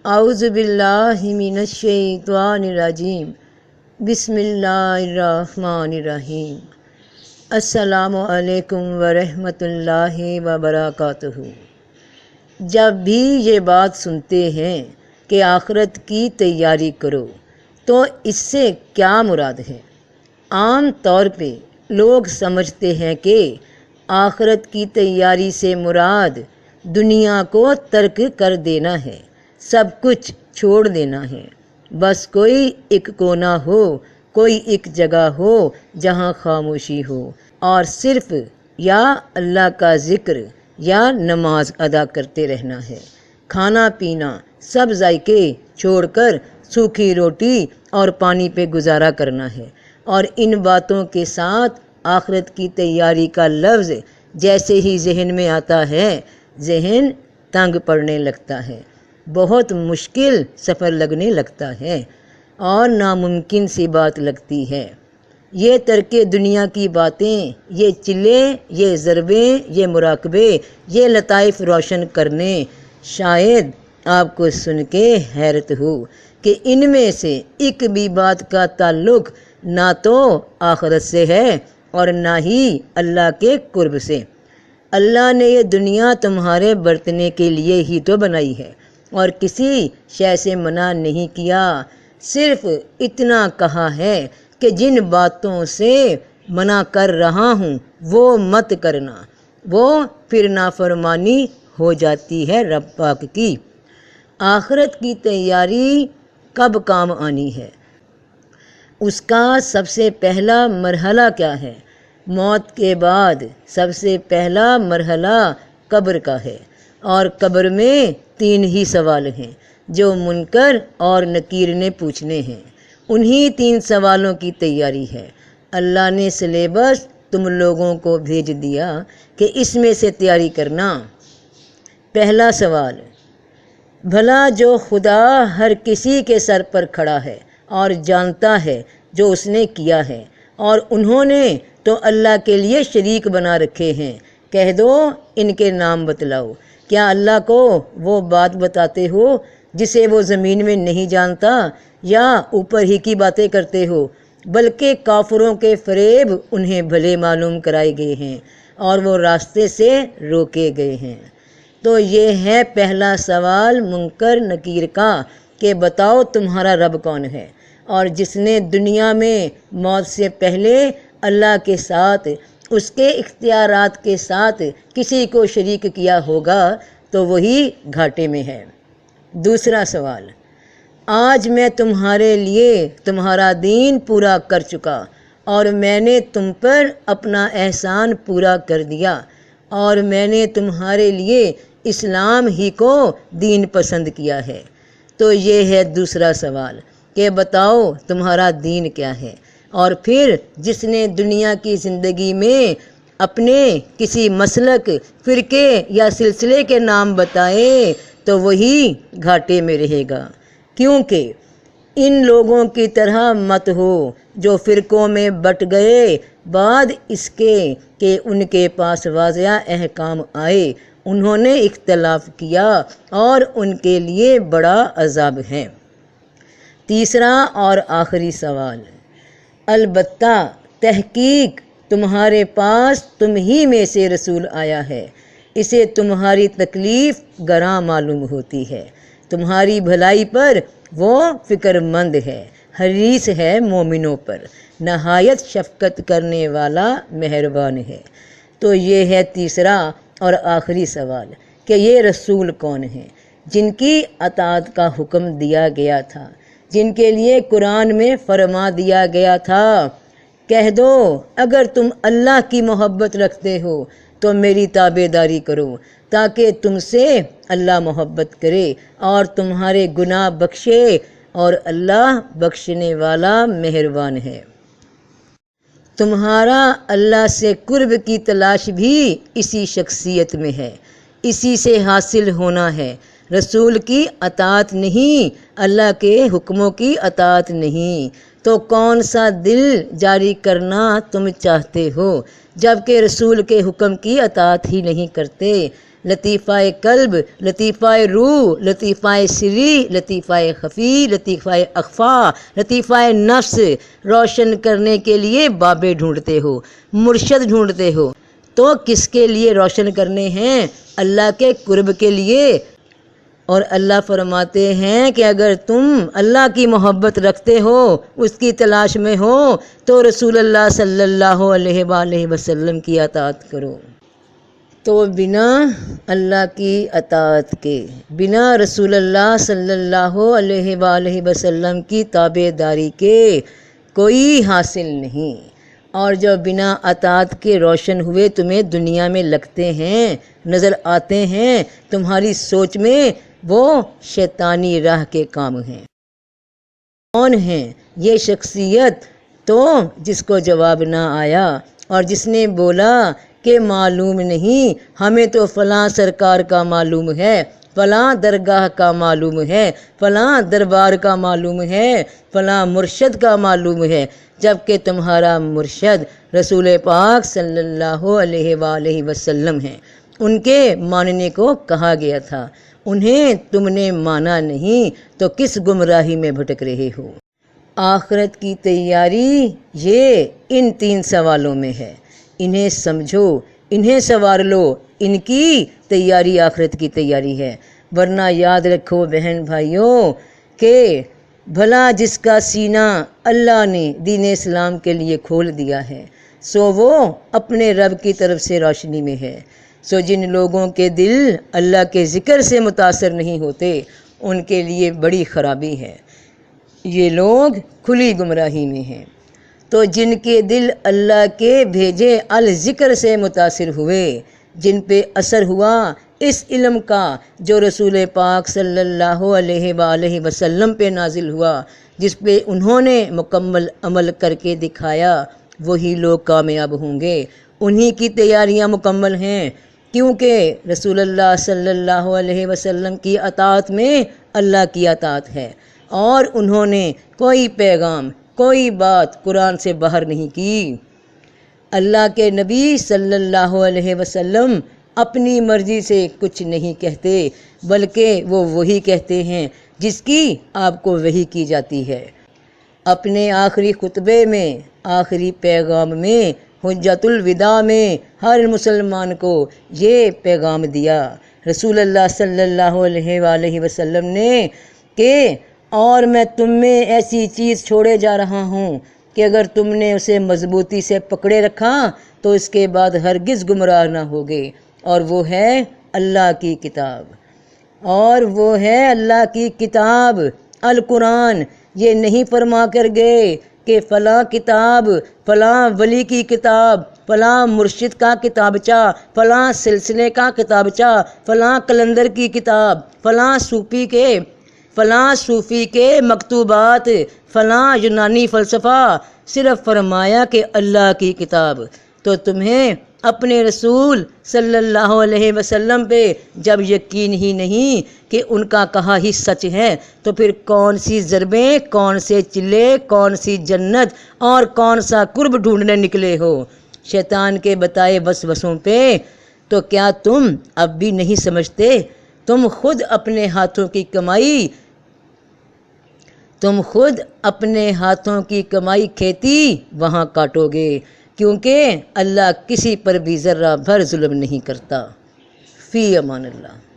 اعوذ باللہ من الشیطان الرجیم بسم اللہ الرحمن الرحیم۔ السلام علیکم ورحمۃ اللہ وبرکاتہ۔ جب بھی یہ بات سنتے ہیں کہ آخرت کی تیاری کرو تو اس سے کیا مراد ہے؟ عام طور پہ لوگ سمجھتے ہیں کہ آخرت کی تیاری سے مراد دنیا کو ترک کر دینا ہے، سب کچھ چھوڑ دینا ہے، بس کوئی ایک کونا ہو، کوئی ایک جگہ ہو جہاں خاموشی ہو اور صرف یا اللہ کا ذکر یا نماز ادا کرتے رہنا ہے۔ کھانا پینا سب ذائقے چھوڑ کر سوکھی روٹی اور پانی پہ گزارا کرنا ہے، اور ان باتوں کے ساتھ آخرت کی تیاری کا لفظ جیسے ہی ذہن میں آتا ہے ذہن تنگ پڑنے لگتا ہے، بہت مشکل سفر لگنے لگتا ہے اور ناممکن سی بات لگتی ہے۔ یہ ترک دنیا کی باتیں، یہ چلے، یہ ضربیں، یہ مراقبے، یہ لطائف روشن کرنے، شاید آپ کو سن کے حیرت ہو کہ ان میں سے ایک بھی بات کا تعلق نہ تو آخرت سے ہے اور نہ ہی اللہ کے قرب سے۔ اللہ نے یہ دنیا تمہارے برتنے کے لیے ہی تو بنائی ہے اور کسی شے سے منع نہیں کیا، صرف اتنا کہا ہے کہ جن باتوں سے منع کر رہا ہوں وہ مت کرنا، وہ پھر نافرمانی ہو جاتی ہے رب پاک کی۔ آخرت کی تیاری کب کام آنی ہے؟ اس کا سب سے پہلا مرحلہ کیا ہے؟ موت کے بعد سب سے پہلا مرحلہ قبر کا ہے، اور قبر میں 3 ہی سوال ہیں جو منکر اور نکیر نے پوچھنے ہیں۔ انہی 3 سوالوں کی تیاری ہے۔ اللہ نے سلیبس تم لوگوں کو بھیج دیا کہ اس میں سے تیاری کرنا۔ پہلا سوال، بھلا جو خدا ہر کسی کے سر پر کھڑا ہے اور جانتا ہے جو اس نے کیا ہے، اور انہوں نے تو اللہ کے لیے شریک بنا رکھے ہیں، کہہ دو ان کے نام بتلاؤ۔ کیا اللہ کو وہ بات بتاتے ہو جسے وہ زمین میں نہیں جانتا، یا اوپر ہی کی باتیں کرتے ہو؟ بلکہ کافروں کے فریب انہیں بھلے معلوم کرائے گئے ہیں اور وہ راستے سے روکے گئے ہیں۔ تو یہ ہے پہلا سوال منکر نکیر کا کہ بتاؤ تمہارا رب کون ہے، اور جس نے دنیا میں موت سے پہلے اللہ کے ساتھ، اس کے اختیارات کے ساتھ کسی کو شریک کیا ہوگا تو وہی گھاٹے میں ہے۔ دوسرا سوال، آج میں تمہارے لیے تمہارا دین پورا کر چکا اور میں نے تم پر اپنا احسان پورا کر دیا، اور میں نے تمہارے لیے اسلام ہی کو دین پسند کیا ہے۔ تو یہ ہے دوسرا سوال کہ بتاؤ تمہارا دین کیا ہے۔ اور پھر جس نے دنیا کی زندگی میں اپنے کسی مسلک، فرقے یا سلسلے کے نام بتائے تو وہی گھاٹے میں رہے گا، کیونکہ ان لوگوں کی طرح مت ہو جو فرقوں میں بٹ گئے بعد اس کے کہ ان کے پاس واضح احکام آئے، انہوں نے اختلاف کیا اور ان کے لیے بڑا عذاب ہے۔ تیسرا اور آخری سوال، البتہ تحقیق تمہارے پاس تم ہی میں سے رسول آیا ہے، اسے تمہاری تکلیف گراں معلوم ہوتی ہے، تمہاری بھلائی پر وہ فکر مند ہے، حریص ہے مومنوں پر، نہایت شفقت کرنے والا مہربان ہے۔ تو یہ ہے تیسرا اور آخری سوال کہ یہ رسول کون ہیں جن کی اطاعت کا حکم دیا گیا تھا، جن کے لیے قرآن میں فرما دیا گیا تھا، کہہ دو اگر تم اللہ کی محبت رکھتے ہو تو میری تابع داری کرو تاکہ تم سے اللہ محبت کرے اور تمہارے گناہ بخشے، اور اللہ بخشنے والا مہربان ہے۔ تمہارا اللہ سے قرب کی تلاش بھی اسی شخصیت میں ہے، اسی سے حاصل ہونا ہے، رسول کی اطاعت نہیں، اللہ کے حکموں کی اطاعت نہیں۔ تو کون سا دل جاری کرنا تم چاہتے ہو جب کہ رسول کے حکم کی اطاعت ہی نہیں کرتے؟ لطیفہ قلب، لطیفہ روح، لطیفہ سری، لطیفہ خفی، لطیفہ اخفا، لطیفہ نفس روشن کرنے کے لیے بابے ڈھونڈتے ہو، مرشد ڈھونڈتے ہو، تو کس کے لیے روشن کرنے ہیں؟ اللہ کے قرب کے لیے۔ اور اللہ فرماتے ہیں کہ اگر تم اللہ کی محبت رکھتے ہو، اس کی تلاش میں ہو، تو رسول اللہ صلی اللہ علیہ وآلہ وسلم کی اطاعت کرو۔ تو بنا اللہ کی اطاعت کے، بنا رسول اللہ صلی اللہ علیہ وآلہ وسلم کی تابع داری کے کوئی حاصل نہیں۔ اور جو بنا اطاعت کے روشن ہوئے تمہیں دنیا میں لگتے ہیں، نظر آتے ہیں، تمہاری سوچ میں، وہ شیطانی راہ کے کام ہیں۔ کون ہیں یہ شخصیت؟ تو جس کو جواب نہ آیا اور جس نے بولا کہ معلوم نہیں، ہمیں تو فلاں سرکار کا معلوم ہے، فلاں درگاہ کا معلوم ہے، فلاں دربار کا معلوم ہے، فلاں مرشد کا معلوم ہے، جبکہ تمہارا مرشد رسول پاک صلی اللہ علیہ وآلہ وسلم ہیں۔ ان کے ماننے کو کہا گیا تھا، انہیں تم نے مانا نہیں، تو کس گمراہی میں بھٹک رہے ہو؟ آخرت کی تیاری یہ ان 3 سوالوں میں ہے، انہیں سمجھو، انہیں سنوار لو، ان کی تیاری آخرت کی تیاری ہے۔ ورنہ یاد رکھو بہن بھائیوں کہ بھلا جس کا سینہ اللہ نے دین اسلام کے لیے کھول دیا ہے، سو وہ اپنے رب کی طرف سے روشنی میں ہے۔ سو جن لوگوں کے دل اللہ کے ذکر سے متاثر نہیں ہوتے، ان کے لیے بڑی خرابی ہے، یہ لوگ کھلی گمراہی میں ہیں۔ تو جن کے دل اللہ کے بھیجے الذکر سے متاثر ہوئے، جن پہ اثر ہوا اس علم کا جو رسول پاک صلی اللہ علیہ وآلہ وسلم پہ نازل ہوا، جس پہ انہوں نے مکمل عمل کر کے دکھایا، وہی لوگ کامیاب ہوں گے۔ انہی کی تیاریاں مکمل ہیں، کیونکہ رسول اللہ صلی اللہ علیہ وسلم کی اطاعت میں اللہ کی اطاعت ہے، اور انہوں نے کوئی پیغام، کوئی بات قرآن سے باہر نہیں کی۔ اللہ کے نبی صلی اللہ علیہ وسلم اپنی مرضی سے کچھ نہیں کہتے، بلکہ وہ وہی کہتے ہیں جس کی آپ کو وحی کی جاتی ہے۔ اپنے آخری خطبے میں، آخری پیغام میں، حجت الوداع میں ہر مسلمان کو یہ پیغام دیا رسول اللہ صلی اللہ علیہ وآلہ وسلم نے کہ اور میں تم میں ایسی چیز چھوڑے جا رہا ہوں کہ اگر تم نے اسے مضبوطی سے پکڑے رکھا تو اس کے بعد ہرگز گمراہ نہ ہوگے، اور وہ ہے اللہ کی کتاب، اور وہ ہے اللہ کی کتاب القرآن۔ یہ نہیں فرما کر گئے کہ فلاں کتاب، فلاں ولی کی کتاب، فلاں مرشد کا کتابچہ، فلاں سلسلے کا کتابچہ، فلاں کلندر کی کتاب، فلاں صوفی کے مکتوبات، فلاں یونانی فلسفہ، صرف فرمایا کہ اللہ کی کتاب۔ تو تمہیں اپنے رسول صلی اللہ علیہ وسلم پہ جب یقین ہی نہیں کہ ان کا کہا ہی سچ ہے، تو پھر کون سی ضربیں، کون سے چلے، کون سی جنت اور کون سا قرب ڈھونڈنے نکلے ہو شیطان کے بتائے وسوسوں پہ؟ تو کیا تم اب بھی نہیں سمجھتے؟ تم خود اپنے ہاتھوں کی کمائی کھیتی وہاں کاٹو گے، کیونکہ اللہ کسی پر بھی ذرہ بھر ظلم نہیں کرتا۔ فی امان اللہ۔